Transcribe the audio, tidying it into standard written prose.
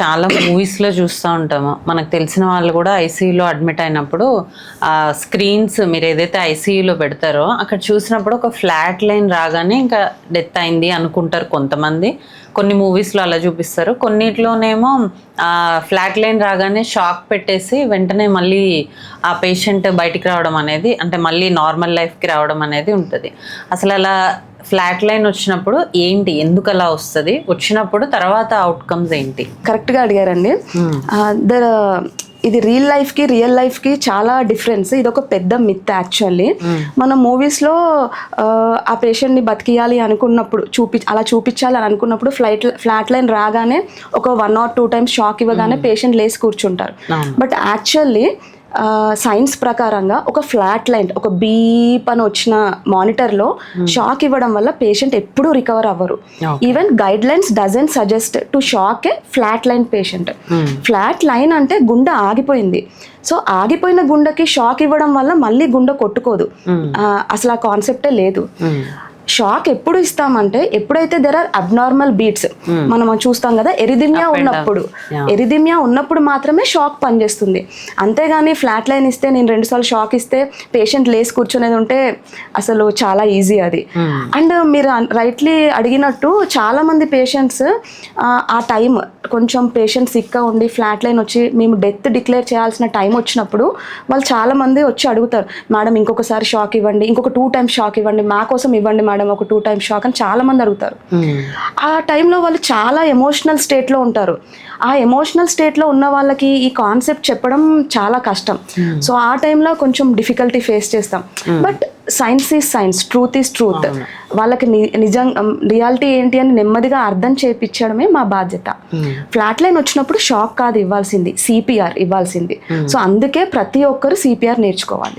చాలా మూవీస్లో చూస్తూ ఉంటాము. మనకు తెలిసిన వాళ్ళు కూడా ఐసీయూలో అడ్మిట్ అయినప్పుడు ఆ స్క్రీన్స్ మీరు ఏదైతే ఐసీయూలో పెడతారో అక్కడ చూసినప్పుడు ఒక ఫ్లాట్ లైన్ రాగానే ఇంకా డెత్ అయింది అనుకుంటారు కొంతమంది. కొన్ని మూవీస్లో అలా చూపిస్తారు, కొన్నిట్లోనేమో ఫ్లాట్ లైన్ రాగానే షాక్ పెట్టేసి వెంటనే మళ్ళీ ఆ పేషెంట్ బయటికి రావడం అనేది, అంటే మళ్ళీ నార్మల్ లైఫ్కి రావడం అనేది ఉంటుంది. అసలు అలా ఫ్లాట్ లైన్ వచ్చినప్పుడు ఏంటి, ఎందుకు అలా వస్తుంది, వచ్చినప్పుడు తర్వాత అవుట్కమ్స్ ఏంటి? కరెక్ట్గా అడిగారండి. ఇది రియల్ లైఫ్కి చాలా డిఫరెన్స్. ఇది ఒక పెద్ద మిత్ యాక్చువల్లీ. మనం మూవీస్లో ఆ పేషెంట్ని బతికియాలి అనుకున్నప్పుడు అలా చూపించాలి అని అనుకున్నప్పుడు ఫ్లాట్ లైన్ రాగానే ఒక 1 or 2 times షాక్ ఇవ్వగానే పేషెంట్ లేసి కూర్చుంటారు. బట్ యాక్చువల్లీ సైన్స్ ప్రకారంగా ఒక ఫ్లాట్ లైన్, ఒక బీప్ అని వచ్చిన మానిటర్లో షాక్ ఇవ్వడం వల్ల పేషెంట్ ఎప్పుడూ రికవర్ అవ్వరు. Even guide lines doesn't suggest to shock A flat line patient. Flat line అంటే గుండె ఆగిపోయింది. సో ఆగిపోయిన గుండెకి షాక్ ఇవ్వడం వల్ల మళ్ళీ గుండె కొట్టుకోదు. అసలు ఆ కాన్సెప్టే లేదు. షాక్ ఎప్పుడు ఇస్తామంటే ఎప్పుడైతే దెర్ ఆర్ అబ్నార్మల్ బీట్స్, మనం చూస్తాం కదా, ఎరిదిమియా ఉన్నప్పుడు మాత్రమే షాక్ పనిచేస్తుంది. అంతేగాని ఫ్లాట్ లైన్ ఇస్తే, నేను 2 సార్లు షాక్ ఇస్తే పేషెంట్ లేసి కూర్చునేది ఉంటే అసలు చాలా ఈజీ అది. అండ్ మీరు రైట్లీ అడిగినట్టు చాలా మంది పేషెంట్స్ ఆ టైం కొంచెం పేషెంట్ సిక్గా ఉండి ఫ్లాట్ లైన్ వచ్చి మేము డెత్ డిక్లేర్ చేయాల్సిన టైం వచ్చినప్పుడు వాళ్ళు చాలా మంది వచ్చి అడుగుతారు, మేడం ఇంకొకసారి షాక్ ఇవ్వండి, ఇంకొక 2 times షాక్ ఇవ్వండి, మా కోసం ఇవ్వండి మేడం ఒక 2 times షాక్ అని చాలా మంది అడుగుతారు. ఆ టైంలో వాళ్ళు చాలా ఎమోషనల్ స్టేట్లో ఉంటారు. ఆ ఎమోషనల్ స్టేట్లో ఉన్న వాళ్ళకి ఈ కాన్సెప్ట్ చెప్పడం చాలా కష్టం. సో ఆ టైంలో కొంచెం డిఫికల్టీ ఫేస్ చేస్తాం. But science is science, truth is truth. వాళ్ళకి రియాలిటీ ఏంటి అని నెమ్మదిగా అర్థం చేయించడమే మా బాధ్యత. ఫ్లాట్ లైన్ వచ్చినప్పుడు షాక్ కాదు ఇవ్వాల్సింది, సిపిఆర్ ఇవ్వాల్సింది. సో అందుకే ప్రతి ఒక్కరు సిపిఆర్ నేర్చుకోవాలి.